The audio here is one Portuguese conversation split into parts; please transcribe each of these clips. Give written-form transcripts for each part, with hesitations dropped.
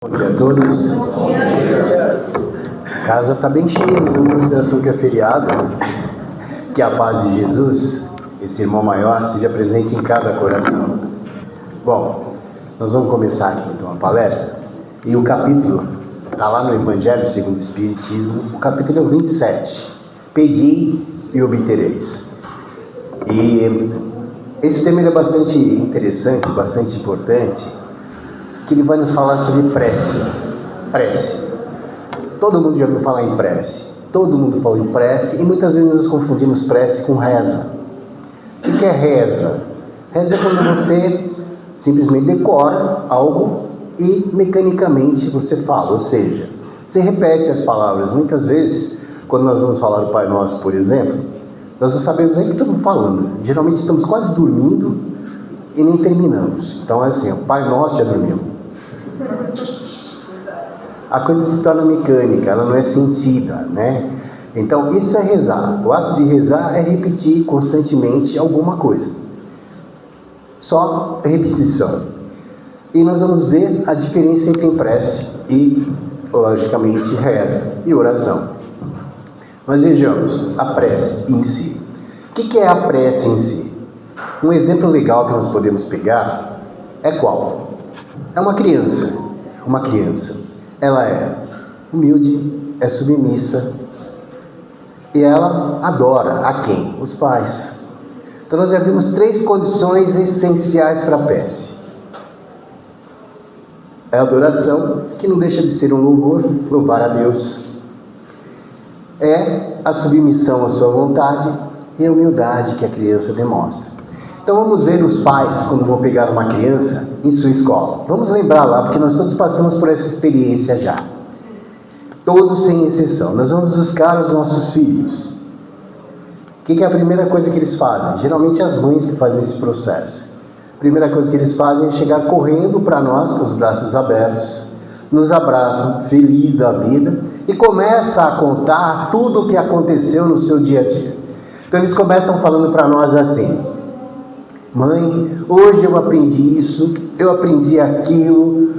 Bom dia a todos. A casa está bem cheia, em consideração que é feriado. Que a paz de Jesus, esse irmão maior, seja presente em cada coração. Bom, nós vamos começar aqui então a palestra. E o capítulo está lá no Evangelho segundo o Espiritismo, o capítulo 27. Pedi e obtereis. E esse tema é bastante interessante, bastante importante, que ele vai nos falar sobre prece. Prece. Todo mundo já ouviu falar em prece. Todo mundo fala em prece e muitas vezes nós confundimos prece com reza. O que é reza? Reza é quando você simplesmente decora algo e mecanicamente você fala, ou seja, você repete as palavras. Muitas vezes, quando nós vamos falar o Pai Nosso, por exemplo, nós não sabemos nem o que estamos falando. Geralmente estamos quase dormindo e nem terminamos. Então é assim, o Pai Nosso já dormiu. A coisa se torna mecânica, ela não é sentida, né? Então isso é rezar. O ato de rezar é repetir constantemente alguma coisa. Só repetição. E nós vamos ver a diferença entre prece e, logicamente, reza e oração. Mas vejamos a prece em si. O que é a prece em si? Um exemplo legal que nós podemos pegar é qual? É uma criança. Uma criança. Ela é humilde, é submissa e ela adora a quem? Os pais. Então nós já vimos 3 condições essenciais para a prece. É a adoração, que não deixa de ser um louvor, louvar a Deus. É a submissão à sua vontade e a humildade que a criança demonstra. Então vamos ver os pais quando vão pegar uma criança em sua escola. Vamos lembrar lá, porque nós todos passamos por essa experiência já. Todos sem exceção. Nós vamos buscar os nossos filhos. O que é a primeira coisa que eles fazem? Geralmente as mães que fazem esse processo. A primeira coisa que eles fazem é chegar correndo para nós, com os braços abertos, nos abraçam, feliz da vida, e começa a contar tudo o que aconteceu no seu dia a dia. Então eles começam falando para nós assim: mãe, hoje eu aprendi isso, eu aprendi aquilo,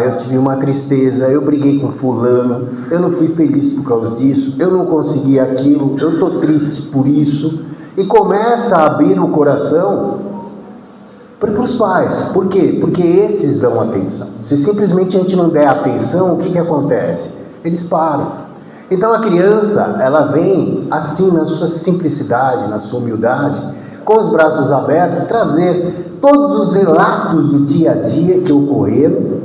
eu tive uma tristeza, eu briguei com fulano, eu não fui feliz por causa disso, eu não consegui aquilo, eu estou triste por isso. E começa a abrir o coração para os pais. Por quê? Porque esses dão atenção. Se simplesmente a gente não der atenção, o que acontece? Eles param. Então a criança, ela vem assim, na sua simplicidade, na sua humildade, com os braços abertos, trazer todos os relatos do dia a dia que ocorreram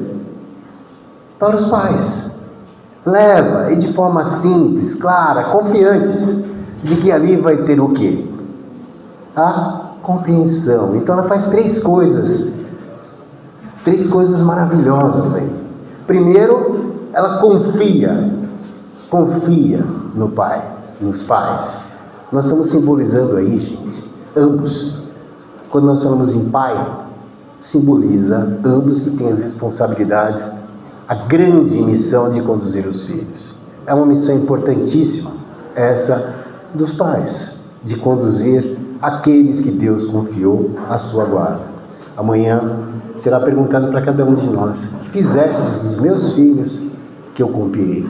para os pais. Leva, e de forma simples, clara, confiantes, de que ali vai ter o quê? A compreensão. Então ela faz 3 coisas maravilhosas aí. Primeiro, ela confia no pai, nos pais. Nós estamos simbolizando aí, gente, ambos. Quando nós falamos em pai, simboliza ambos que têm as responsabilidades, a grande missão de conduzir os filhos. É uma missão importantíssima, essa dos pais, de conduzir aqueles que Deus confiou à sua guarda. Amanhã será perguntado para cada um de nós: que fizestes dos meus filhos que eu confiei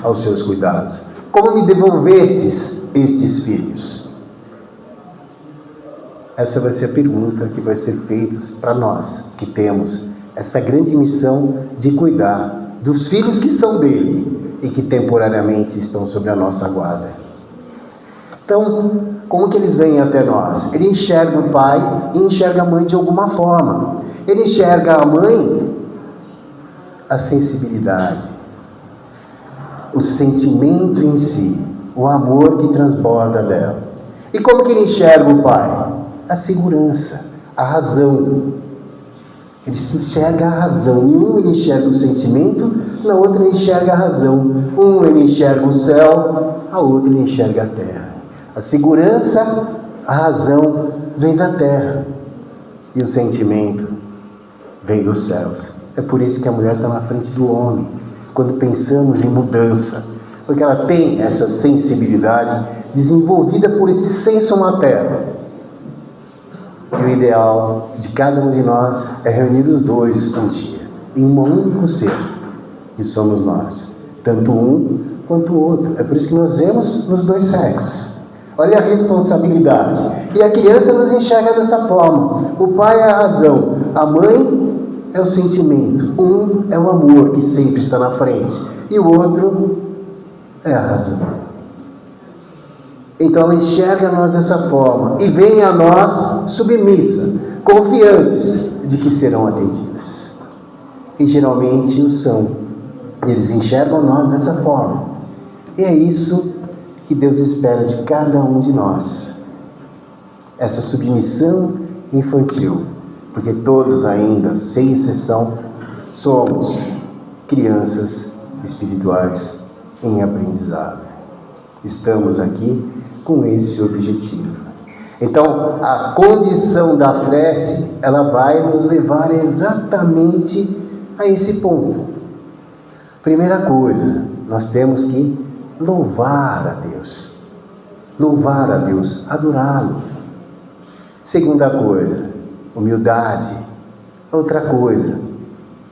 aos seus cuidados? Como me devolvestes estes filhos? Essa vai ser a pergunta que vai ser feita para nós, que temos essa grande missão de cuidar dos filhos que são dele e que temporariamente estão sob a nossa guarda. Então, como que eles vêm até nós? Ele enxerga o pai e enxerga a mãe de alguma forma. Ele enxerga a mãe, a sensibilidade, o sentimento em si, o amor que transborda dela. E como que ele enxerga o pai? A segurança, a razão. Ele enxerga a razão. Em um ele enxerga o sentimento, na outra ele enxerga a razão. Um ele enxerga o céu, a outra ele enxerga a terra. A segurança, a razão vem da terra e o sentimento vem dos céus. É por isso que a mulher está na frente do homem, quando pensamos em mudança, porque ela tem essa sensibilidade desenvolvida por esse senso materno. E o ideal de cada um de nós é reunir os dois um dia. em um único ser, que somos nós, tanto um quanto o outro. É por isso que nós vemos nos dois sexos. Olha a responsabilidade. E a criança nos enxerga dessa forma. O pai é a razão, a mãe é o sentimento, um é o amor que sempre está na frente e o outro é a razão. Então ela enxerga nós dessa forma e vem a nós submissa, confiantes de que serão atendidas. E geralmente o são. Eles enxergam nós dessa forma. E é isso que Deus espera de cada um de nós. Essa submissão infantil. Porque todos ainda, sem exceção, somos crianças espirituais em aprendizado. Estamos aqui com esse objetivo. Então, a condição da prece, ela vai nos levar exatamente a esse ponto. Primeira coisa, nós temos que louvar a Deus. Louvar a Deus, adorá-lo. Segunda coisa, humildade. Outra coisa,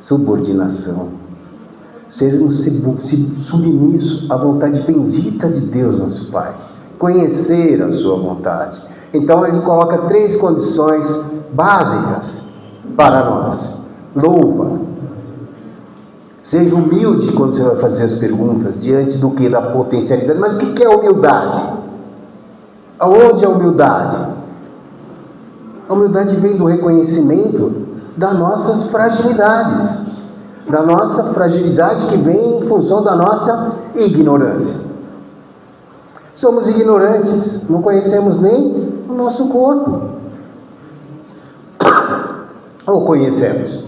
subordinação. Sermos submissos à vontade bendita de Deus, nosso Pai. Conhecer a sua vontade. Então ele coloca 3 condições básicas para nós. Louva. Seja humilde quando você vai fazer as perguntas, diante do que? Da potencialidade. Mas o que é humildade? Aonde é a humildade? A humildade vem do reconhecimento das nossas fragilidades. Da nossa fragilidade que vem em função da nossa ignorância. Somos ignorantes, não conhecemos nem o nosso corpo. Ou conhecemos?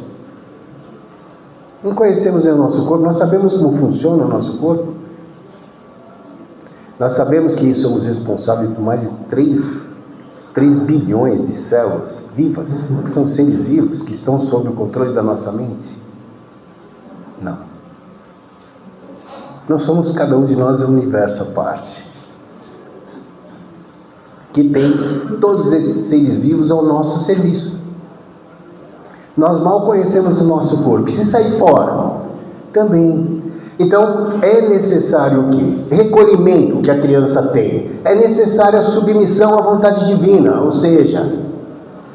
Não conhecemos o nosso corpo, nós sabemos como funciona o nosso corpo. Nós sabemos que somos responsáveis por mais de 3 bilhões de células vivas, que são seres vivos, que estão sob o controle da nossa mente. Não. Nós somos, cada um de nós é um universo à parte, que tem todos esses seres vivos ao nosso serviço. Nós mal conhecemos o nosso corpo. Se sair fora, também. Então, é necessário o quê? Recolhimento que a criança tem. É necessária a submissão à vontade divina. Ou seja,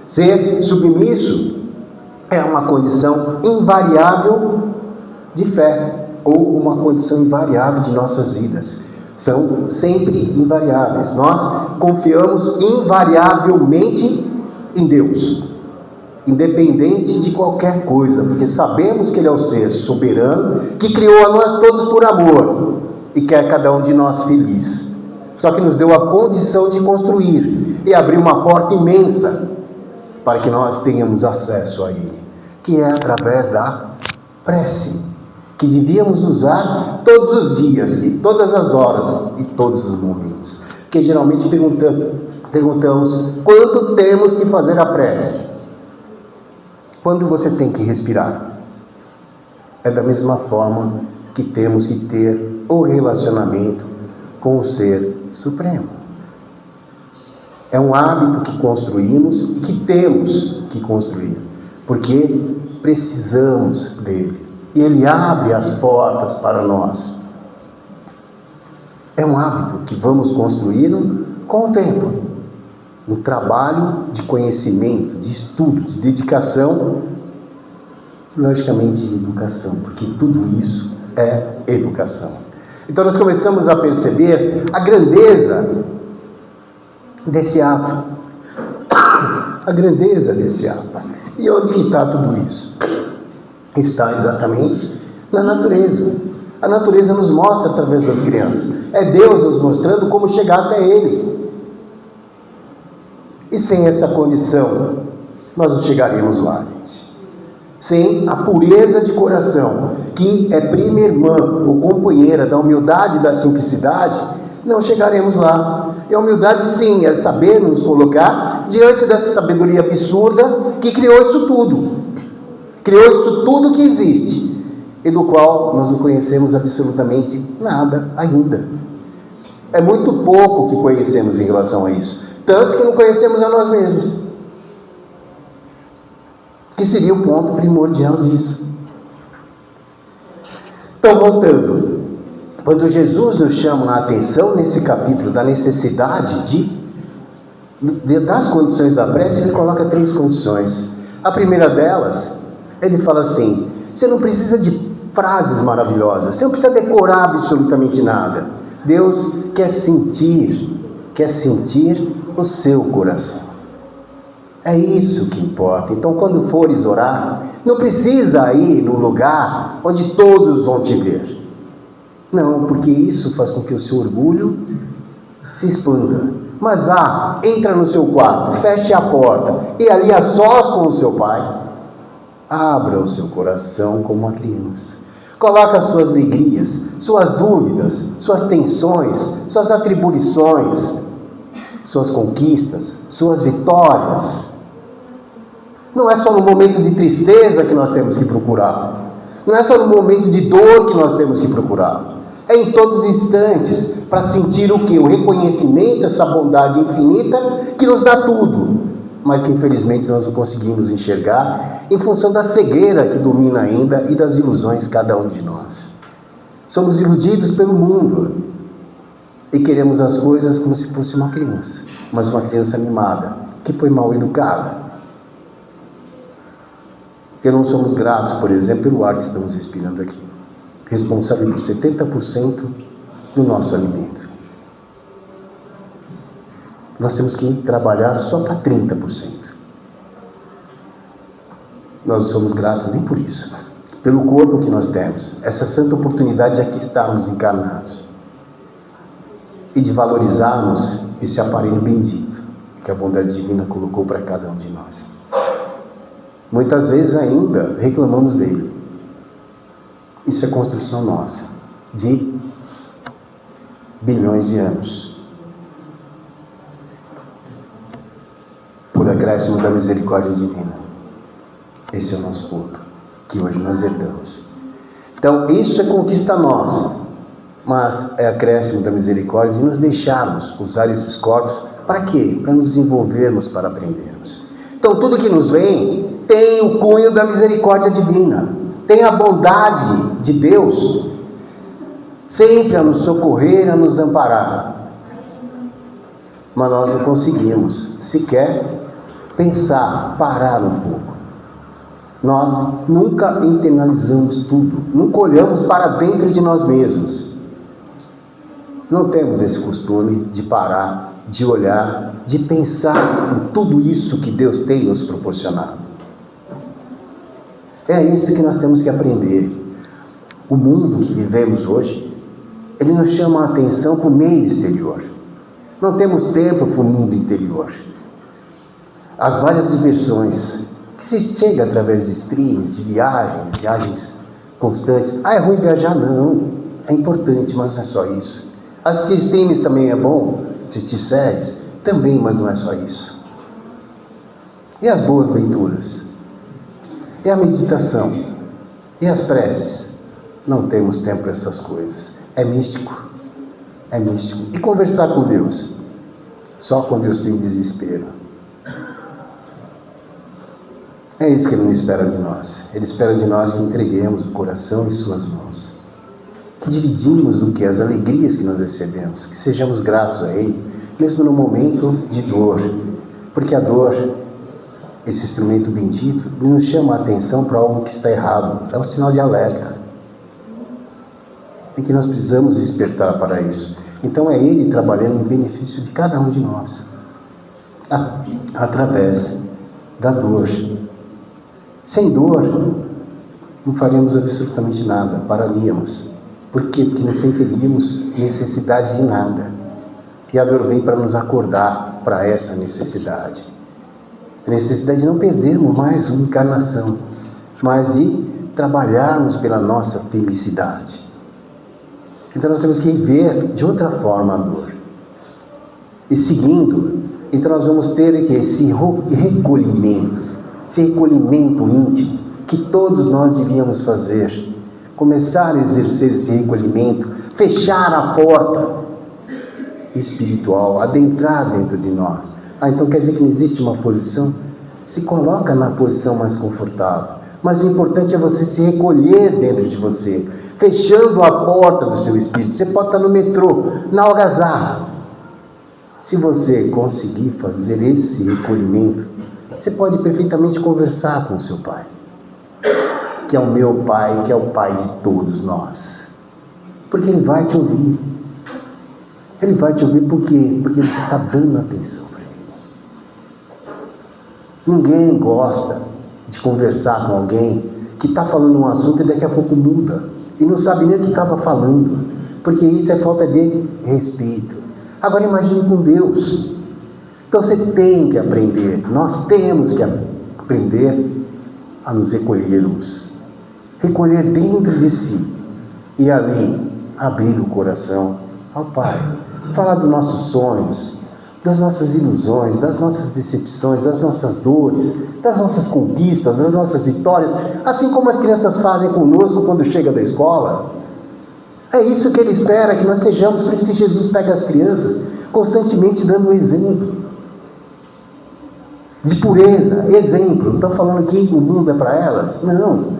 ser submisso é uma condição invariável de fé. Ou uma condição invariável de nossas vidas. São sempre invariáveis. Nós confiamos invariavelmente em Deus. Independente de qualquer coisa, porque sabemos que Ele é o ser soberano, que criou a nós todos por amor, e quer cada um de nós feliz. Só que nos deu a condição de construir, e abrir uma porta imensa, para que nós tenhamos acesso a Ele, que é através da prece, que devíamos usar todos os dias, e todas as horas, e todos os momentos. Porque geralmente perguntamos, quando temos que fazer a prece? Quando você tem que respirar. É da mesma forma que temos que ter o relacionamento com o Ser Supremo. É um hábito que construímos e que temos que construir, porque precisamos dele. E ele abre as portas para nós. É um hábito que vamos construindo com o tempo. No trabalho de conhecimento, de estudo, de dedicação, logicamente de educação, porque tudo isso é educação. Então nós começamos a perceber a grandeza desse ato. A grandeza desse ato. E onde que está tudo isso? Está exatamente na natureza. A natureza nos mostra através das crianças. É Deus nos mostrando como chegar até Ele. E sem essa condição, nós não chegaremos lá, gente. Sem a pureza de coração, que é prima irmã ou companheira da humildade e da simplicidade, não chegaremos lá. E a humildade, sim, é saber nos colocar diante dessa sabedoria absurda que criou isso tudo. Criou isso tudo que existe, e do qual nós não conhecemos absolutamente nada ainda. É muito pouco que conhecemos em relação a isso. Tanto que não conhecemos a nós mesmos. Que seria o ponto primordial disso. Então, voltando, quando Jesus nos chama a atenção nesse capítulo da necessidade das condições da prece, ele coloca 3 condições. A primeira delas, ele fala assim: você não precisa de frases maravilhosas, você não precisa decorar absolutamente nada. Deus quer sentir o seu coração. É isso que importa. Então, quando fores orar, não precisa ir num lugar onde todos vão te ver. Não, porque isso faz com que o seu orgulho se expanda. Mas vá, entra no seu quarto, feche a porta e ali a sós com o seu pai, abra o seu coração como uma criança. Coloque as suas alegrias, suas dúvidas, suas tensões, suas atribuições, suas conquistas, suas vitórias. Não é só no momento de tristeza que nós temos que procurar. Não é só no momento de dor que nós temos que procurar. É em todos os instantes, para sentir o quê? O reconhecimento, essa bondade infinita que nos dá tudo, mas que infelizmente nós não conseguimos enxergar em função da cegueira que domina ainda e das ilusões de cada um de nós. Somos iludidos pelo mundo e queremos as coisas como se fosse uma criança, mas uma criança mimada, que foi mal educada. Porque não somos gratos, por exemplo, pelo ar que estamos respirando aqui, responsável por 70% do nosso alimento. Nós temos que trabalhar só para 30%. Nós não somos gratos nem por isso, pelo corpo que nós temos, essa santa oportunidade de aqui estarmos encarnados e de valorizarmos esse aparelho bendito que a bondade divina colocou para cada um de nós. Muitas vezes ainda reclamamos dele. Isso é construção nossa, de bilhões de anos. Por acréscimo da misericórdia divina. Esse é o nosso corpo, que hoje nós herdamos. Então, isso é conquista nossa, mas é acréscimo da misericórdia de nos deixarmos usar esses corpos para quê? Para nos desenvolvermos, para aprendermos. Então, tudo que nos vem tem o cunho da misericórdia divina, tem a bondade de Deus sempre a nos socorrer, a nos amparar. Mas nós não conseguimos sequer pensar, parar um pouco. Nós nunca internalizamos tudo, nunca olhamos para dentro de nós mesmos. Não temos esse costume de parar, de olhar, de pensar em tudo isso que Deus tem nos proporcionado. É isso que nós temos que aprender. O mundo que vivemos hoje, ele nos chama a atenção para o meio exterior. Não temos tempo para o mundo interior. As várias diversões que se chega através de streams, de viagens constantes. É ruim viajar? Não. É importante, mas não é só isso. Assistir streams também é bom, assistir séries também, mas não é só isso. E as boas leituras? E a meditação? E as preces? Não temos tempo para essas coisas. É místico. É místico. E conversar com Deus? Só quando eu estou em desespero. É isso que Ele não espera de nós. Ele espera de nós que entreguemos o coração em suas mãos. Que dividimos o que? As alegrias que nós recebemos. Que sejamos gratos a Ele, mesmo no momento de dor. Porque a dor, esse instrumento bendito, nos chama a atenção para algo que está errado. É um sinal de alerta. E que nós precisamos despertar para isso. Então é Ele trabalhando em benefício de cada um de nós. Através da dor. Sem dor, não faríamos absolutamente nada, pararíamos. Por quê? Porque não sentiríamos necessidade de nada. E a dor vem para nos acordar para essa necessidade. A necessidade de não perdermos mais uma encarnação, mas de trabalharmos pela nossa felicidade. Então nós temos que ver de outra forma a dor. E seguindo, então nós vamos ter esse recolhimento íntimo, que todos nós devíamos fazer. Começar a exercer esse recolhimento, fechar a porta espiritual, adentrar dentro de nós. Então quer dizer que não existe uma posição? Se coloca na posição mais confortável. Mas o importante é você se recolher dentro de você, fechando a porta do seu espírito. Você pode estar no metrô, na algazarra. Se você conseguir fazer esse recolhimento, você pode perfeitamente conversar com o seu Pai, que é o meu Pai, que é o Pai de todos nós. Porque Ele vai te ouvir. Ele vai te ouvir por quê? Porque você está dando atenção para Ele. Ninguém gosta de conversar com alguém que está falando um assunto e daqui a pouco muda. E não sabe nem o que estava falando. Porque isso é falta de respeito. Agora imagine com Deus. Então você tem que aprender. Nós temos que aprender a nos recolhermos. Recolher dentro de si. E ali abrir o coração ao Pai. Falar dos nossos sonhos, das nossas ilusões, das nossas decepções, das nossas dores, das nossas conquistas, das nossas vitórias, assim como as crianças fazem conosco quando chega da escola. É isso que Ele espera, que nós sejamos. Por isso que Jesus pega as crianças constantemente dando um exemplo de pureza, exemplo. Não está falando que o mundo é para elas, não.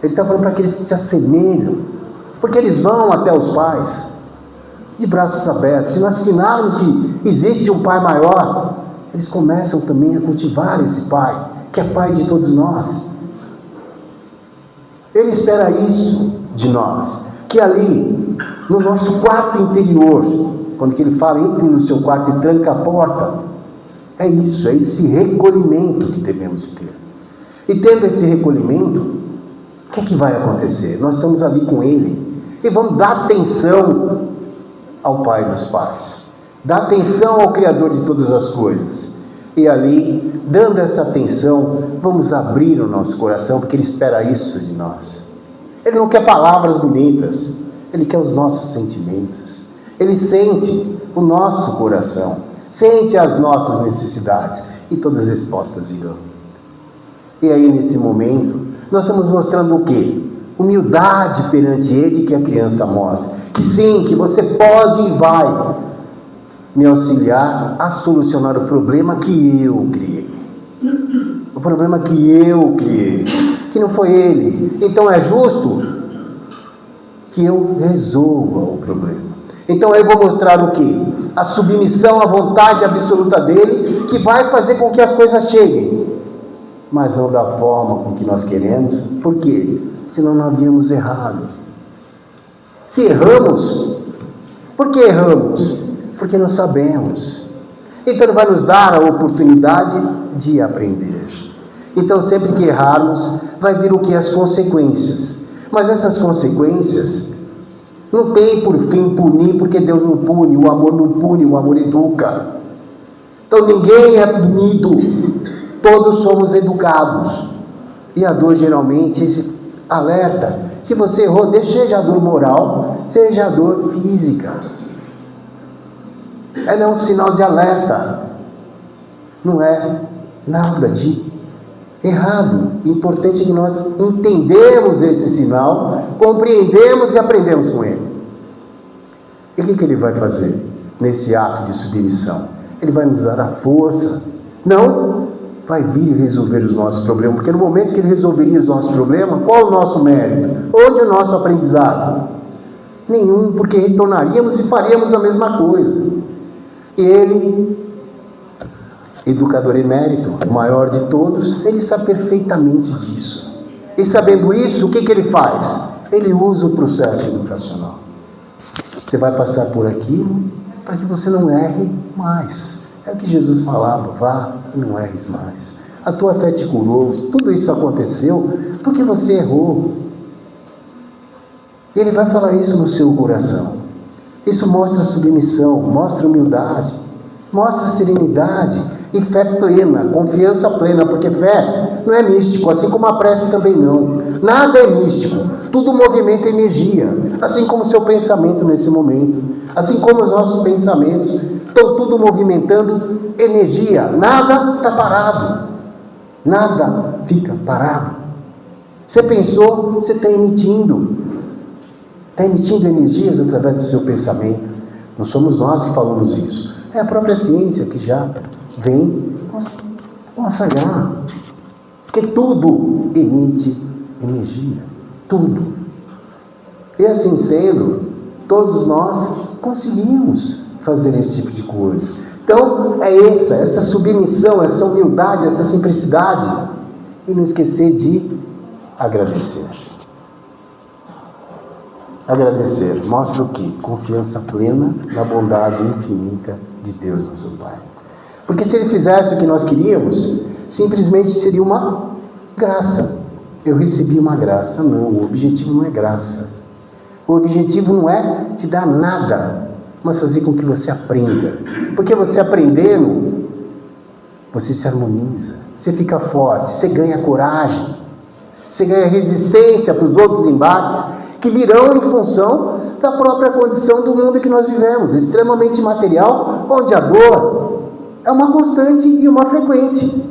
Ele está falando para aqueles que se assemelham, porque eles vão até os pais de braços abertos. Se nós ensinarmos que existe um Pai maior, eles começam também a cultivar esse Pai, que é Pai de todos nós. Ele espera isso de nós, que ali, no nosso quarto interior, quando que Ele fala, entre no seu quarto e tranca a porta, é isso, é esse recolhimento que devemos ter. E tendo esse recolhimento, o que é que vai acontecer? Nós estamos ali com Ele e vamos dar atenção ao Pai dos pais, dar atenção ao Criador de todas as coisas. E ali, dando essa atenção, vamos abrir o nosso coração, porque Ele espera isso de nós. Ele não quer palavras bonitas, Ele quer os nossos sentimentos. Ele sente o nosso coração, sente as nossas necessidades, e todas as respostas virão. E aí, nesse momento, nós estamos mostrando o quê? Humildade perante Ele, que a criança mostra. Que sim, que você pode e vai me auxiliar a solucionar o problema que eu criei. O problema que eu criei, que não foi Ele. Então é justo que eu resolva o problema. Então eu vou mostrar o quê? A submissão à vontade absoluta dEle, que vai fazer com que as coisas cheguem. Mas não da forma com que nós queremos. Por quê? Senão nós havíamos errado. Se erramos, por que erramos? Porque não sabemos. Então Ele vai nos dar a oportunidade de aprender. Então sempre que errarmos, vai vir o que? As consequências. Mas essas consequências não tem por fim punir, porque Deus não pune, o amor educa. Então ninguém é punido, todos somos educados. E a dor geralmente, esse alerta, que você errou, seja a dor moral, seja a dor física. Ela é um sinal de alerta, não é nada de errado. O importante é que nós entendemos esse sinal, compreendemos e aprendemos com ele. E o que Ele vai fazer nesse ato de submissão? Ele vai nos dar a força, não vai vir resolver os nossos problemas, porque no momento que Ele resolveria os nossos problemas, qual o nosso mérito? Onde é o nosso aprendizado? Nenhum, porque retornaríamos e faríamos a mesma coisa. E Ele, educador emérito, o maior de todos, Ele sabe perfeitamente disso. E sabendo isso, o que Ele faz? Ele usa o processo educacional. Você vai passar por aquilo para que você não erre mais. É o que Jesus falava, vá e não erres mais. A tua fé te curou, tudo isso aconteceu porque você errou. E Ele vai falar isso no seu coração. Isso mostra submissão, mostra humildade, mostra serenidade e fé plena, confiança plena, porque fé não é místico, assim como a prece também não. Nada é místico, tudo movimenta energia, assim como o seu pensamento nesse momento, assim como os nossos pensamentos estão tudo movimentando energia, nada está parado, nada fica parado. Você pensou, você está emitindo energias através do seu pensamento. Não somos nós que falamos isso, é a própria ciência que já vem consagrar. Porque tudo emite energia. Tudo. E assim sendo, todos nós conseguimos fazer esse tipo de coisa. Então, é essa submissão, essa humildade, essa simplicidade. E não esquecer de agradecer. Agradecer mostra o quê? Confiança plena na bondade infinita de Deus, nosso Pai. Porque se Ele fizesse o que nós queríamos, simplesmente seria uma graça. Eu recebi uma graça. Não, o objetivo não é graça. O objetivo não é te dar nada, mas fazer com que você aprenda. Porque você aprendendo, você se harmoniza, você fica forte, você ganha coragem, você ganha resistência para os outros embates que virão em função da própria condição do mundo que nós vivemos, extremamente material, onde a dor é uma constante e uma frequente.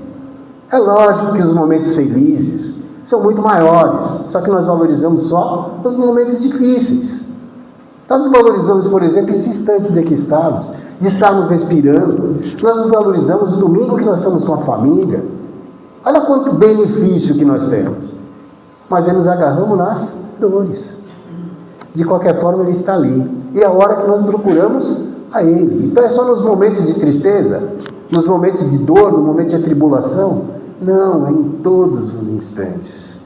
É lógico que os momentos felizes são muito maiores, só que nós valorizamos só os momentos difíceis. Nós valorizamos, por exemplo, esse instante de aqui estarmos, de estarmos respirando. Nós valorizamos o domingo que nós estamos com a família. Olha quanto benefício que nós temos. Mas aí nos agarramos nas dores. De qualquer forma, Ele está ali. E é a hora que nós procuramos a Ele. Então é só nos momentos de tristeza, nos momentos de dor, no momento de atribulação? Não, é em todos os instantes.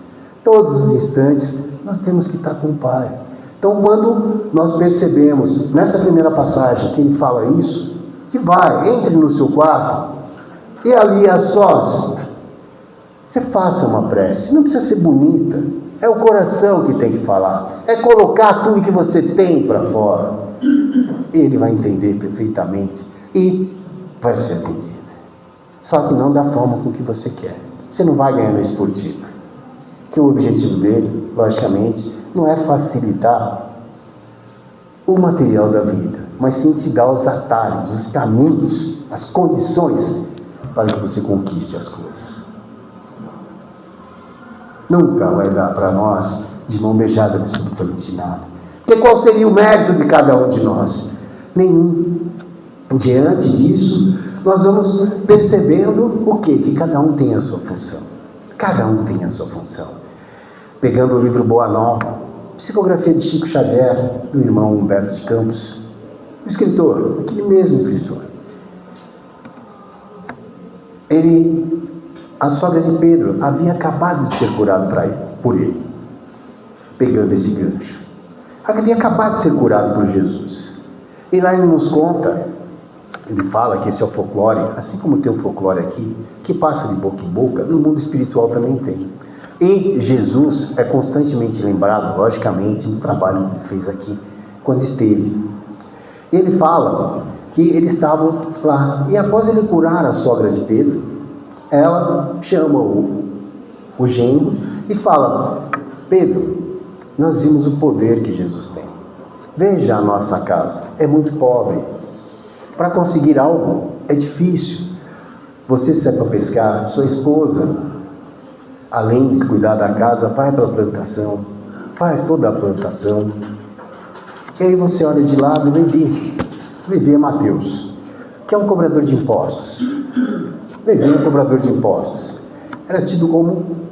Todos os instantes nós temos que estar com o Pai. Então, quando nós percebemos, nessa primeira passagem, que Ele fala isso, que entre no seu quarto, e ali a sós, você faça uma prece. Não precisa ser bonita. É o coração que tem que falar. É colocar tudo que você tem para fora. Ele vai entender perfeitamente e vai ser atendido. Só que não da forma com que você quer. Você não vai ganhar na esportiva. Que o objetivo dele, logicamente, não é facilitar o material da vida, mas sim te dar os atalhos, os caminhos, as condições para que você conquiste as coisas. Nunca vai dar para nós de mão beijada absolutamente nada. Porque qual seria o mérito de cada um de nós? Nenhum. Diante disso, nós vamos percebendo o quê? Que cada um tem a sua função. Cada um tem a sua função. Pegando o livro Boa Nova, psicografia de Chico Xavier, do irmão Humberto de Campos, o escritor, aquele mesmo escritor. A sogra de Pedro havia acabado de ser curada por ele, pegando esse gancho. Havia acabado de ser curado por Jesus. E lá ele nos conta, ele fala que esse é o folclore, assim como tem o folclore aqui, que passa de boca em boca, no mundo espiritual também tem. E Jesus é constantemente lembrado, logicamente, no trabalho que ele fez aqui, quando esteve. Ele fala que eles estavam lá, e após ele curar a sogra de Pedro, ela chama o genro e fala: Pedro, nós vimos o poder que Jesus tem. Veja a nossa casa, é muito pobre. Para conseguir algo é difícil. Você sai para pescar, sua esposa, além de cuidar da casa, vai para a plantação, faz toda a plantação. E aí você olha de lado e Levi é Mateus, que é um cobrador de impostos. Levi é um cobrador de impostos. Era tido como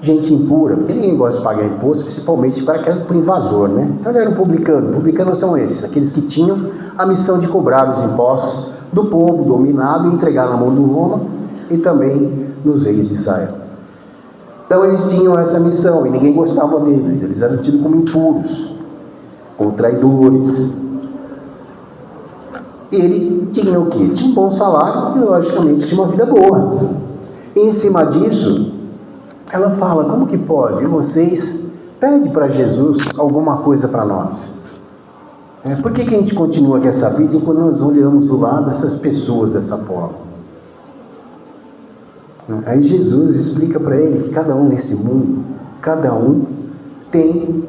gente impura, porque ninguém gosta de pagar imposto, principalmente para o invasor, né? Então ele era um publicano. Publicanos são esses, aqueles que tinham a missão de cobrar os impostos do povo dominado e entregar na mão do Roma e também nos reis de Israel. Então eles tinham essa missão e ninguém gostava deles, eles eram tidos como impuros, como traidores. E ele tinha o quê? Tinha um bom salário e logicamente tinha uma vida boa. E em cima disso, ela fala: como que pode? E vocês pedem para Jesus alguma coisa para nós? Por que a gente continua com essa vida enquanto nós olhamos do lado essas pessoas dessa forma? Aí Jesus explica para ele que cada um nesse mundo, cada um tem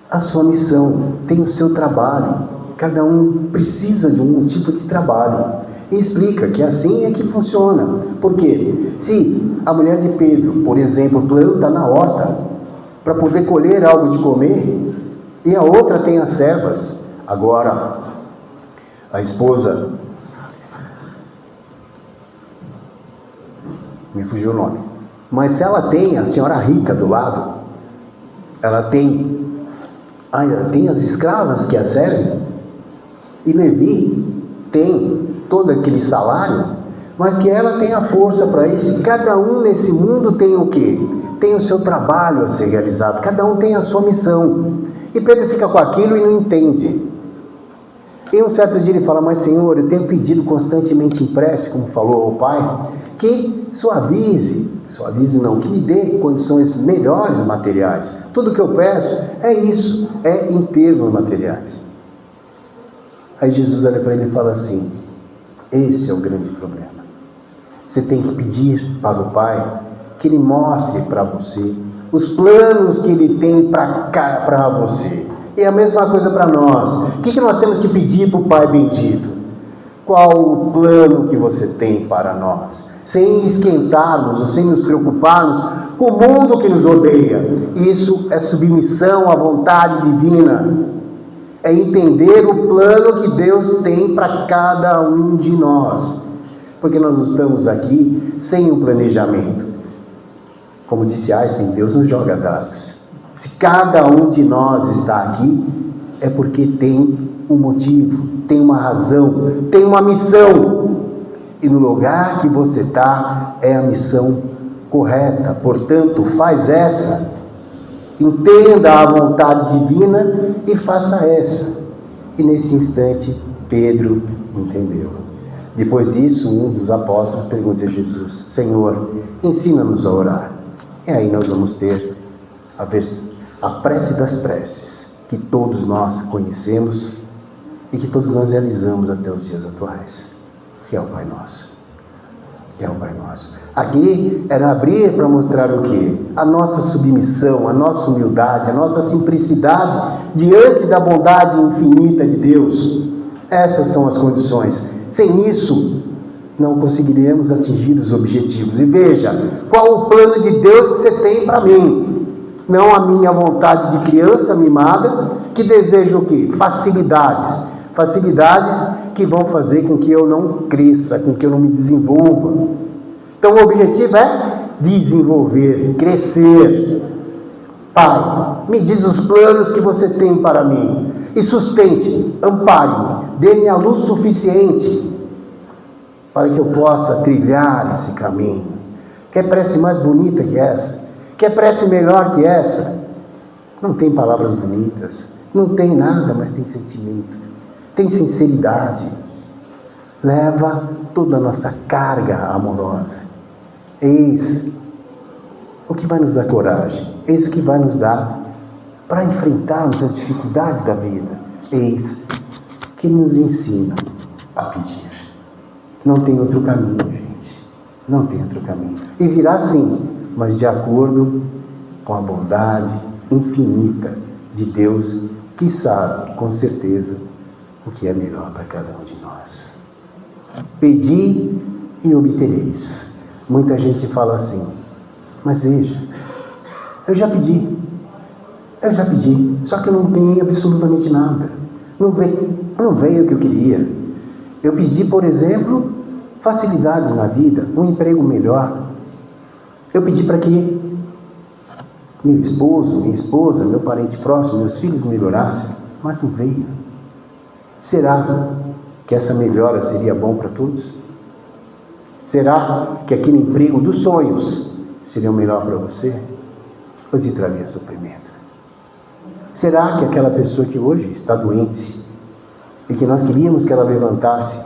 a sua missão, tem o seu trabalho, cada um precisa de um tipo de trabalho. E explica que assim é que funciona. Por quê? Se a mulher de Pedro, por exemplo, planta na horta para poder colher algo de comer, e a outra tem as servas, agora a esposa, me fugiu o nome, Mas se ela tem a senhora rica do lado, ela tem as escravas que a servem, e Levi tem todo aquele salário, mas que ela tem a força para isso. E cada um nesse mundo tem o quê? Tem o seu trabalho a ser realizado, cada um tem a sua missão. E Pedro fica com aquilo e não entende. E um certo dia ele fala: mas Senhor, eu tenho pedido constantemente em prece, como falou ao Pai, que suavize não, que me dê condições melhores materiais. Tudo que eu peço é isso, é em termos materiais. Aí Jesus olha para ele e fala assim: esse é o grande problema. Você tem que pedir para o Pai que Ele mostre para você os planos que Ele tem para você. E a mesma coisa para nós. O que nós temos que pedir para o Pai bendito? Qual o plano que você tem para nós? Sem esquentarmos ou sem nos preocuparmos com o mundo que nos odeia. Isso é submissão à vontade divina. É entender o plano que Deus tem para cada um de nós. Porque nós estamos aqui sem um planejamento. Como disse Einstein, Deus não joga dados. Se cada um de nós está aqui, é porque tem um motivo, tem uma razão, tem uma missão. E no lugar que você está, é a missão correta. Portanto, faz essa. Entenda a vontade divina e faça essa. E nesse instante, Pedro entendeu. Depois disso, um dos apóstolos pergunta a Jesus: Senhor, ensina-nos a orar. E aí nós vamos ter a prece das preces, que todos nós conhecemos e que todos nós realizamos até os dias atuais, que é o Pai Nosso. Que é o Pai Nosso. Aqui era abrir para mostrar o quê? A nossa submissão, a nossa humildade, a nossa simplicidade diante da bondade infinita de Deus. Essas são as condições. Sem isso, não conseguiremos atingir os objetivos. E veja, qual o plano de Deus que você tem para mim? Não a minha vontade de criança mimada, que deseja o quê? Facilidades. Facilidades que vão fazer com que eu não cresça, com que eu não me desenvolva. Então o objetivo é desenvolver, crescer. Pai, me diz os planos que você tem para mim. E sustente, ampare-me, dê-me a luz suficiente para que eu possa trilhar esse caminho. Quer prece mais bonita que essa? Quer prece melhor que essa? Não tem palavras bonitas, não tem nada, mas tem sentimento, tem sinceridade. Leva toda a nossa carga amorosa. Eis o que vai nos dar coragem, eis o que vai nos dar para enfrentarmos as dificuldades da vida. Eis que nos ensina a pedir. Não tem outro caminho, gente. Não tem outro caminho. E virá sim, mas de acordo com a bondade infinita de Deus, que sabe com certeza o que é melhor para cada um de nós. Pedi e obtereis. Muita gente fala assim: mas veja, eu já pedi, só que eu não tenho absolutamente nada. Não veio o que eu queria. Eu pedi, por exemplo, facilidades na vida, um emprego melhor. Eu pedi para que meu esposo, minha esposa, meu parente próximo, meus filhos melhorassem, mas não veio. Será que essa melhora seria bom para todos? Será que aquele emprego dos sonhos seria o melhor para você? Ou te traria sofrimento? Será que aquela pessoa que hoje está doente e que nós queríamos que ela levantasse,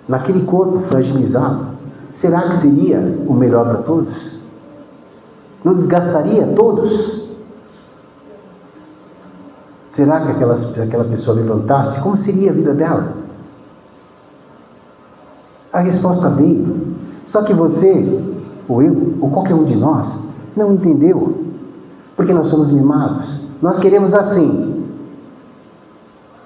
naquele corpo fragilizado, será que seria o melhor para todos? Não desgastaria todos? Será que aquela pessoa levantasse, como seria a vida dela? A resposta veio, só que você, ou eu, ou qualquer um de nós, não entendeu, porque nós somos mimados. Nós queremos assim,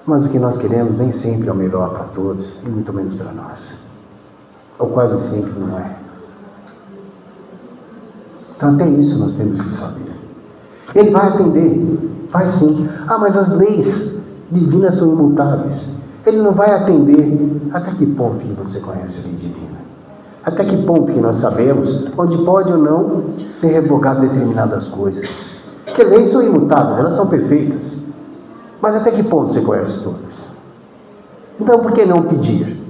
mas o que nós queremos nem sempre é o melhor para todos, e muito menos para nós. Ou quase sempre não é. Então até isso nós temos que saber. Ele vai atender, vai sim. Ah, mas as leis divinas são imutáveis. Ele não vai atender. Até que ponto que você conhece a lei divina? Até que ponto que nós sabemos onde pode ou não ser revogado determinadas coisas? Porque leis são imutáveis, elas são perfeitas. Mas até que ponto você conhece todas? Então por que não pedir?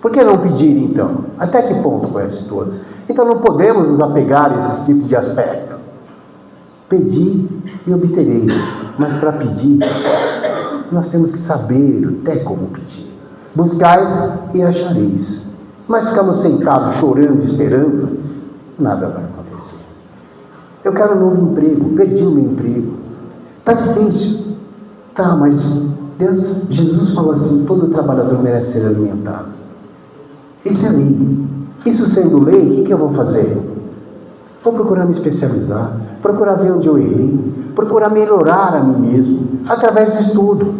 Por que não pedir então? Até que ponto conhece todas? Então não podemos nos apegar a esses tipos de aspecto. Pedi e obtereis. Mas para pedir, nós temos que saber até como pedir. Buscais e achareis. Mas ficamos sentados, chorando, esperando, nada vai acontecer. Eu quero um novo emprego, perdi o meu emprego. Está difícil. Tá, mas Jesus falou assim, todo trabalhador merece ser alimentado. Isso é lei. Isso sendo lei, o que eu vou fazer? Vou procurar me especializar, procurar ver onde eu errei, procurar melhorar a mim mesmo, através do estudo.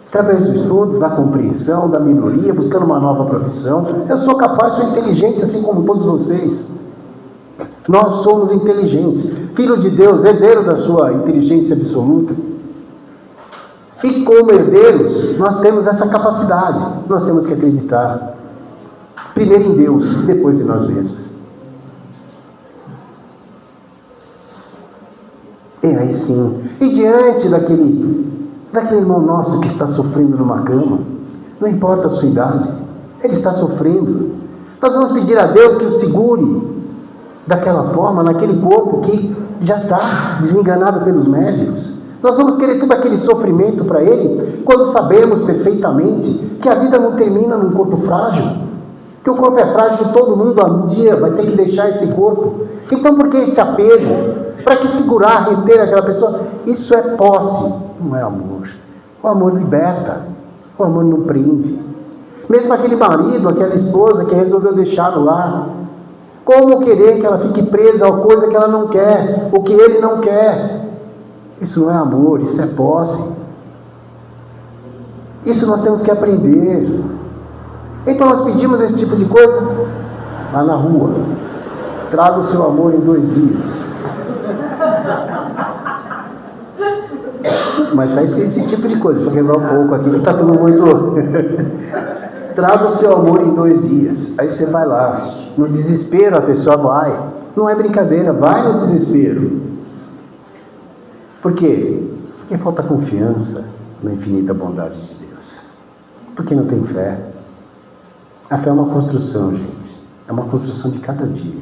Através do estudo, da compreensão, da melhoria, buscando uma nova profissão. Eu sou capaz, sou inteligente, assim como todos vocês. Nós somos inteligentes, filhos de Deus, herdeiros da sua inteligência absoluta. E como herdeiros, nós temos essa capacidade. Nós temos que acreditar. Primeiro em Deus, depois em nós mesmos. E aí sim, e diante daquele irmão nosso que está sofrendo numa cama, não importa a sua idade, ele está sofrendo. Nós vamos pedir a Deus que o segure daquela forma, naquele corpo que já está desenganado pelos médicos. Nós vamos querer todo aquele sofrimento para ele, quando sabemos perfeitamente que a vida não termina num corpo frágil, que o corpo é frágil, que todo mundo um dia vai ter que deixar esse corpo. Então por que esse apego? Para que segurar, reter aquela pessoa? Isso é posse, não é amor. O amor liberta, o amor não prende. Mesmo aquele marido, aquela esposa que resolveu deixar o lar, como querer que ela fique presa a coisa que ela não quer, o que ele não quer? Isso não é amor, isso é posse. Isso nós temos que aprender. Então nós pedimos esse tipo de coisa lá na rua. Traga o seu amor em 2 dias. Mas está escrito esse tipo de coisa, para quebrar um pouco aqui, que está tudo muito... Traga o seu amor em 2 dias. Aí você vai lá. No desespero a pessoa vai. Não é brincadeira, vai no desespero. Por quê? Porque falta confiança na infinita bondade de Deus. Porque não tem fé. A fé é uma construção, gente. É uma construção de cada dia.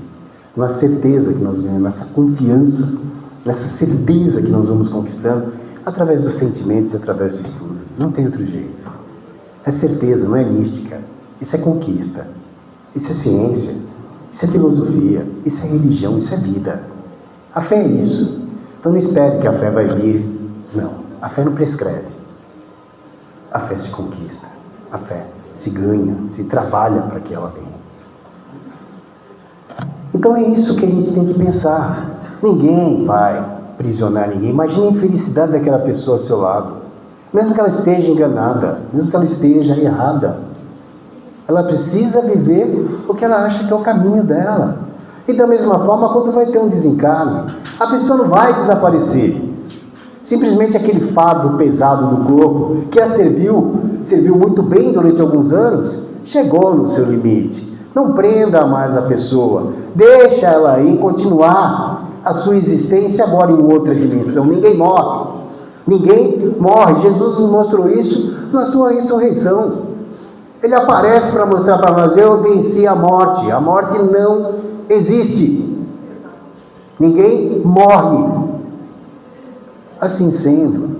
Uma certeza que nós ganhamos, essa confiança, essa certeza que nós vamos conquistando através dos sentimentos e através do estudo. Não tem outro jeito. É certeza, não é mística. Isso é conquista. Isso é ciência. Isso é filosofia. Isso é religião. Isso é vida. A fé é isso. Então não espere que a fé vai vir. Não. A fé não prescreve. A fé se conquista. A fé se ganha, se trabalha para que ela venha. Então é isso que a gente tem que pensar. Ninguém vai aprisionar ninguém. Imagine a infelicidade daquela pessoa ao seu lado. Mesmo que ela esteja enganada, mesmo que ela esteja errada, ela precisa viver o que ela acha que é o caminho dela. E da mesma forma, quando vai ter um desencarne, a pessoa não vai desaparecer. Simplesmente aquele fardo pesado do corpo, que a serviu muito bem durante alguns anos, chegou no seu limite. Não prenda mais a pessoa, deixa ela aí continuar a sua existência agora em outra dimensão. Ninguém morre. Ninguém morre. Jesus nos mostrou isso na sua ressurreição. Ele aparece para mostrar para nós: eu venci a morte. A morte não existe. Ninguém morre. Assim sendo,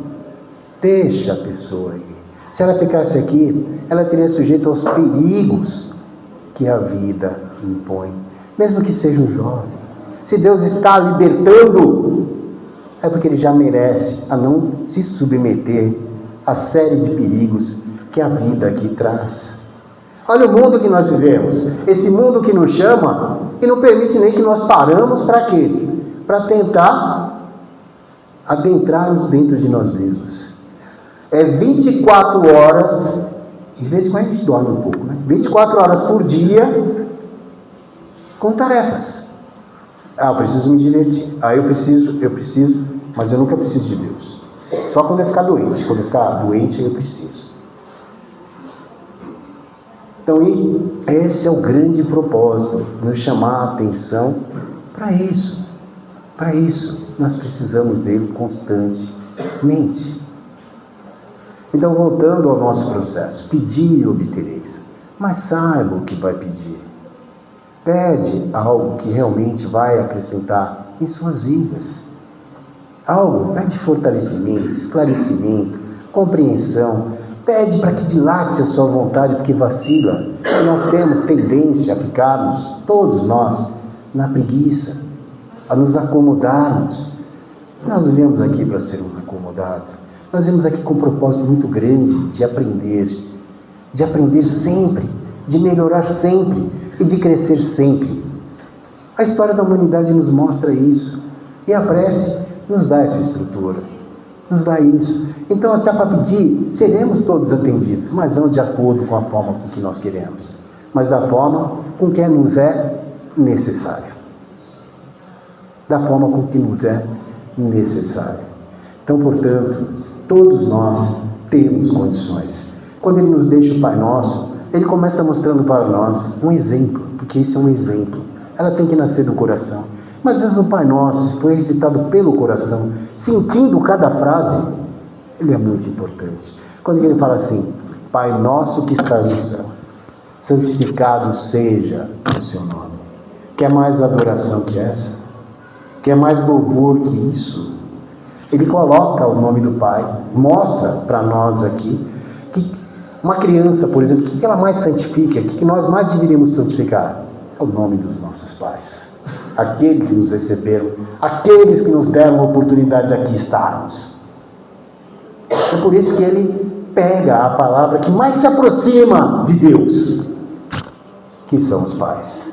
deixa a pessoa aí. Se ela ficasse aqui, ela teria sujeito aos perigos que a vida impõe, mesmo que seja um jovem. Se Deus está libertando, é porque Ele já merece a não se submeter à série de perigos que a vida aqui traz. Olha o mundo que nós vivemos, esse mundo que nos chama e não permite nem que nós paramos para quê? Para tentar adentrarmos dentro de nós mesmos. É 24 horas, de vez em quando a gente dorme um pouco, né? 24 horas por dia com tarefas. Eu preciso me divertir. Eu preciso, mas eu nunca preciso de Deus. Só quando eu ficar doente. Quando eu ficar doente, eu preciso. Então, esse é o grande propósito, nos chamar a atenção para isso. Para isso, nós precisamos dele constantemente. Então, voltando ao nosso processo, pedir e obtereis. Mas saiba o que vai pedir. Pede algo que realmente vai acrescentar em suas vidas. Algo, pede fortalecimento, esclarecimento, compreensão. Pede para que dilate a sua vontade, porque vacila. E nós temos tendência a ficarmos, todos nós, na preguiça, a nos acomodarmos. Nós viemos aqui para sermos acomodados. Nós viemos aqui com um propósito muito grande de aprender sempre, de melhorar sempre e de crescer sempre. A história da humanidade nos mostra isso. E a prece nos dá essa estrutura, nos dá isso. Então, até para pedir, seremos todos atendidos, mas não de acordo com a forma com que nós queremos, mas da forma com que nos é necessária. Da forma com que nos é necessária. Então, portanto, todos nós temos condições. Quando Ele nos deixa o Pai Nosso, Ele começa mostrando para nós um exemplo, porque isso é um exemplo. Ela tem que nascer do coração. Mas mesmo o Pai Nosso foi recitado pelo coração, sentindo cada frase, ele é muito importante. Quando ele fala assim, Pai Nosso que estás no céu, santificado seja o seu nome. Quer mais adoração que essa? Quer mais louvor que isso? Ele coloca o nome do Pai, mostra para nós aqui, que uma criança, por exemplo, o que ela mais santifica, o que nós mais deveríamos santificar? É o nome dos nossos pais. Aqueles que nos receberam, aqueles que nos deram a oportunidade de aqui estarmos. É por isso que ele pega a palavra que mais se aproxima de Deus, que são os pais.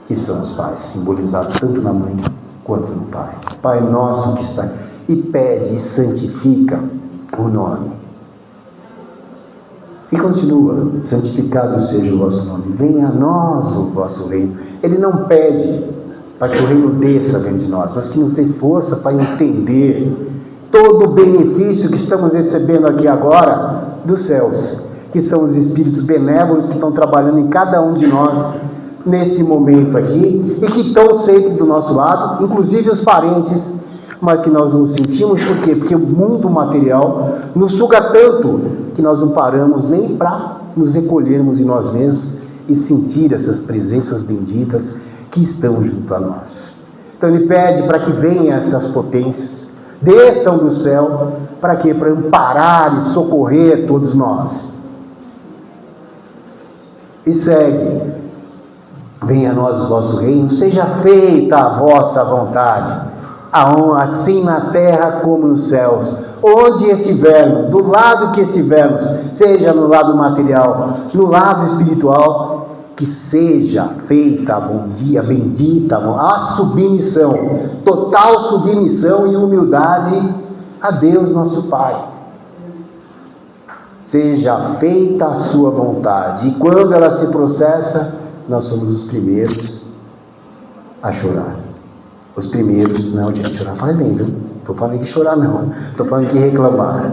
Que são os pais, simbolizados tanto na mãe quanto no pai. Pai nosso que está, e pede e santifica o nome. E continua, santificado seja o vosso nome, venha a nós o vosso reino. Ele não pede para que o reino desça dentro de nós, mas que nos dê força para entender todo o benefício que estamos recebendo aqui agora dos céus, que são os espíritos benévolos que estão trabalhando em cada um de nós nesse momento aqui, e que estão sempre do nosso lado, inclusive os parentes, mas que nós não sentimos. Por quê? Porque o mundo material nos suga tanto que nós não paramos nem para nos recolhermos em nós mesmos e sentir essas presenças benditas que estão junto a nós. Então ele pede para que venham essas potências, desçam do céu, para quê? Para amparar e socorrer todos nós. E segue, venha a nós o vosso reino, seja feita a vossa vontade, assim na terra como nos céus. Onde estivermos, do lado que estivermos, seja no lado material, no lado espiritual, que seja feita a bendita, a submissão, total submissão e humildade a Deus nosso Pai. Seja feita a sua vontade. E quando ela se processa, nós somos os primeiros a chorar. Os primeiros, não, gente, chorar faz bem, viu? Estou falando que chorar não, estou falando que reclamar.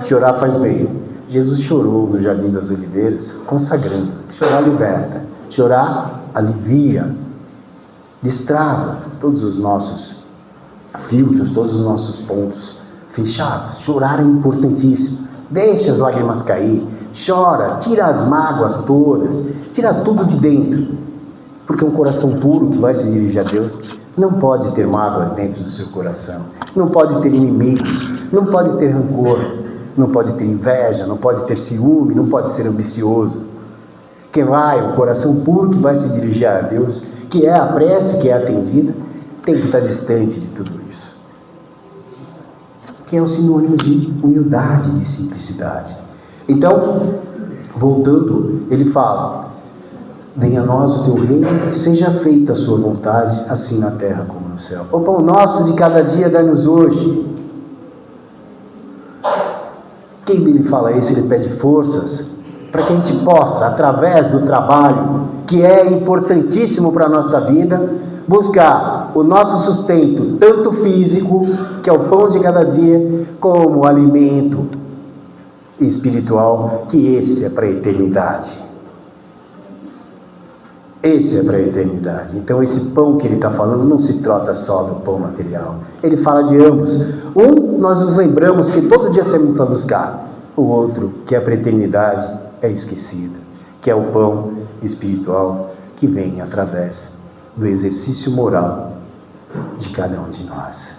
Chorar faz bem. Jesus chorou no Jardim das Oliveiras, consagrando. Chorar liberta, chorar alivia, destrava todos os nossos filtros, todos os nossos pontos fechados. Chorar é importantíssimo. Deixa as lágrimas cair, chora, tira as mágoas todas, tira tudo de dentro. Porque um coração puro que vai se dirigir a Deus não pode ter mágoas dentro do seu coração, não pode ter inimigos, não pode ter rancor, não pode ter inveja, não pode ter ciúme, não pode ser ambicioso. Quem vai, o coração puro que vai se dirigir a Deus, que é a prece que é atendida, tem que estar distante de tudo isso. Que é um sinônimo de humildade, de simplicidade. Então, voltando, ele fala, venha a nós o teu reino, seja feita a sua vontade, assim na terra como no céu. O pão nosso de cada dia dá-nos hoje. Quem ele fala isso, ele pede forças para que a gente possa, através do trabalho, que é importantíssimo para a nossa vida, buscar o nosso sustento, tanto físico, que é o pão de cada dia, como o alimento e espiritual, que esse é para a eternidade. Esse é para a eternidade. Então esse pão que ele está falando não se trata só do pão material. Ele fala de ambos. Um, nós nos lembramos que todo dia saímos para buscar. O outro, que é para a eternidade, é esquecido. Que é o pão espiritual que vem através do exercício moral de cada um de nós.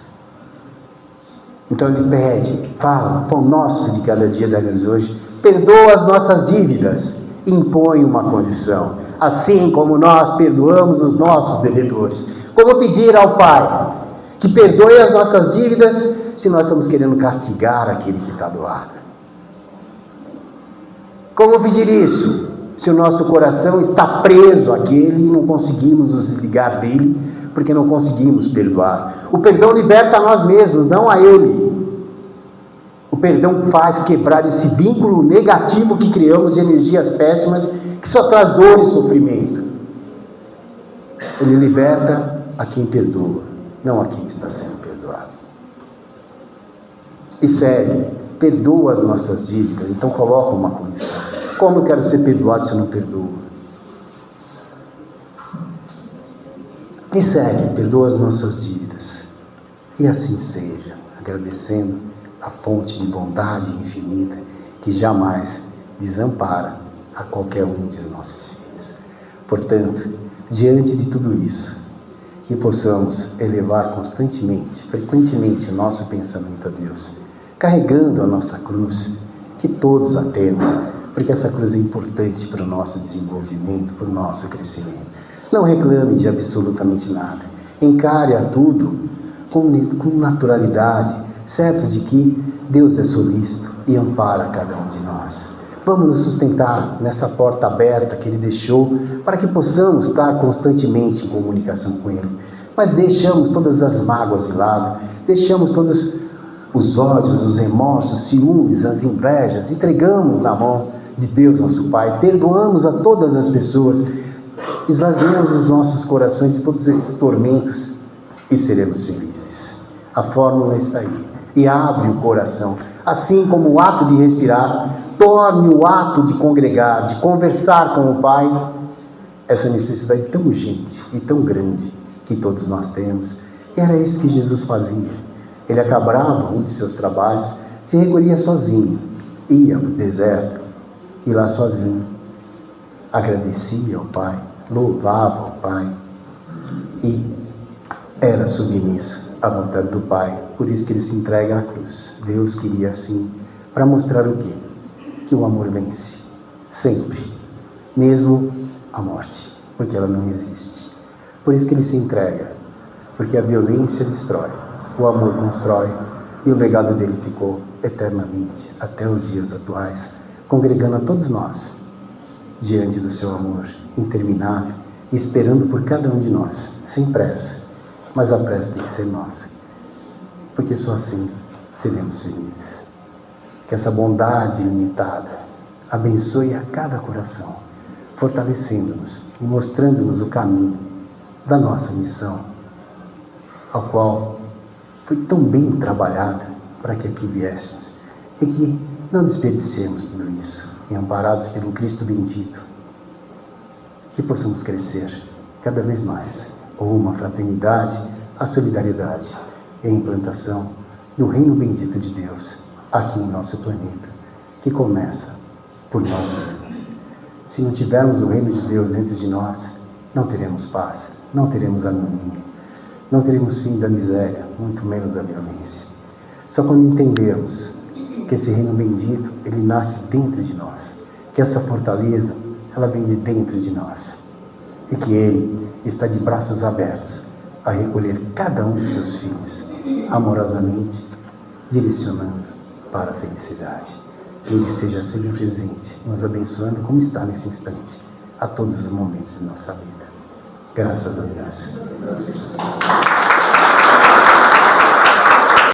Então ele pede, fala, pão nosso de cada dia dá-nos hoje, perdoa as nossas dívidas, impõe uma condição, assim como nós perdoamos os nossos devedores. Como pedir ao Pai que perdoe as nossas dívidas se nós estamos querendo castigar aquele que está do lado? Como pedir isso se o nosso coração está preso àquele e não conseguimos nos desligar dele porque não conseguimos perdoar? O perdão liberta a nós mesmos, não a ele. O perdão faz quebrar esse vínculo negativo que criamos de energias péssimas que só traz dor e sofrimento. Ele liberta a quem perdoa, não a quem está sendo perdoado. E segue, perdoa as nossas dívidas, então coloca uma condição. Como eu quero ser perdoado se eu não perdoo? E segue, perdoa as nossas dívidas. E assim seja, agradecendo a fonte de bondade infinita que jamais desampara a qualquer um de nossos filhos. Portanto, diante de tudo isso, que possamos elevar constantemente, frequentemente o nosso pensamento a Deus, carregando a nossa cruz, que todos a temos, porque essa cruz é importante para o nosso desenvolvimento, para o nosso crescimento. Não reclame de absolutamente nada. Encare a tudo com naturalidade, certos de que Deus é solícito e ampara cada um de nós. Vamos nos sustentar nessa porta aberta que Ele deixou para que possamos estar constantemente em comunicação com Ele. Mas deixamos todas as mágoas de lado, deixamos todos os ódios, os remorsos, ciúmes, as invejas, entregamos na mão de Deus, nosso Pai, perdoamos a todas as pessoas, esvaziamos os nossos corações de todos esses tormentos e seremos felizes. A fórmula está aí. E abre o coração, assim como o ato de respirar, torne o ato de congregar, de conversar com o Pai, essa necessidade tão urgente e tão grande que todos nós temos. Era isso que Jesus fazia. Ele acabava um de seus trabalhos, se recolhia sozinho, ia para o deserto, e lá sozinho agradecia ao Pai, louvava ao Pai e era submisso à vontade do Pai. Por isso que ele se entrega à cruz. Deus queria assim, para mostrar o quê? Que o amor vence, sempre, mesmo a morte, porque ela não existe. Por isso que ele se entrega, porque a violência destrói, o amor constrói, e o legado dele ficou eternamente, até os dias atuais, congregando a todos nós, diante do seu amor interminável, e esperando por cada um de nós, sem pressa, mas a pressa tem que ser nossa, porque só assim seremos felizes. Que essa bondade ilimitada abençoe a cada coração, fortalecendo-nos e mostrando-nos o caminho da nossa missão, ao qual foi tão bem trabalhada para que aqui viéssemos, e que não desperdicemos tudo isso, e amparados pelo Cristo bendito, que possamos crescer cada vez mais rumo à fraternidade, à solidariedade e à implantação do reino bendito de Deus aqui em nosso planeta, que começa por nós mesmos. Se não tivermos o reino de Deus dentro de nós, não teremos paz, não teremos harmonia, não teremos fim da miséria, muito menos da violência. Só quando entendermos que esse reino bendito, ele nasce dentro de nós, que essa fortaleza, ela vem de dentro de nós, e que ele está de braços abertos a recolher cada um de seus filhos, amorosamente, direcionando para a felicidade. Que ele seja sempre presente, nos abençoando como está nesse instante, a todos os momentos de nossa vida. Graças a Deus.